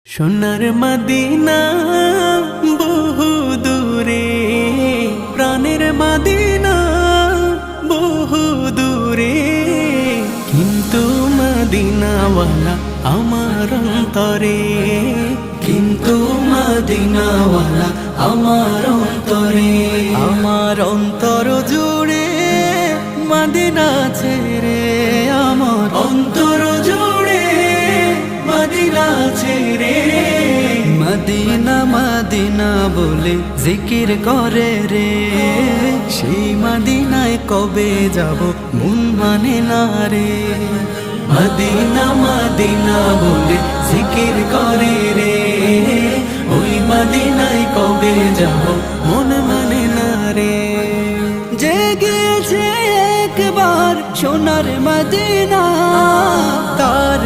সোনার মদিনা বহু দূরে, প্রাণের মদিনা বহু দূরে, কিন্তু মদিনাওয়ালা আমার অন্তরে, কিন্তু মদিনাওয়ালা আমার অন্তরে, আমার অন্তর জুড়ে মদিনা ছেড়ে, আমার অন্তর জুড়ে মদিনা ছেড়ে। মদিনা মদিনা বলে জিকির করে রে, সেই মদিনায় কবে যাব মন মানে না রে। মদিনা মদিনা বলে জিকির করে রে, ওই মদিনায় কবে যাব মন মানে না রে। যে গিয়েছে একবার সোনার মদিনা, তার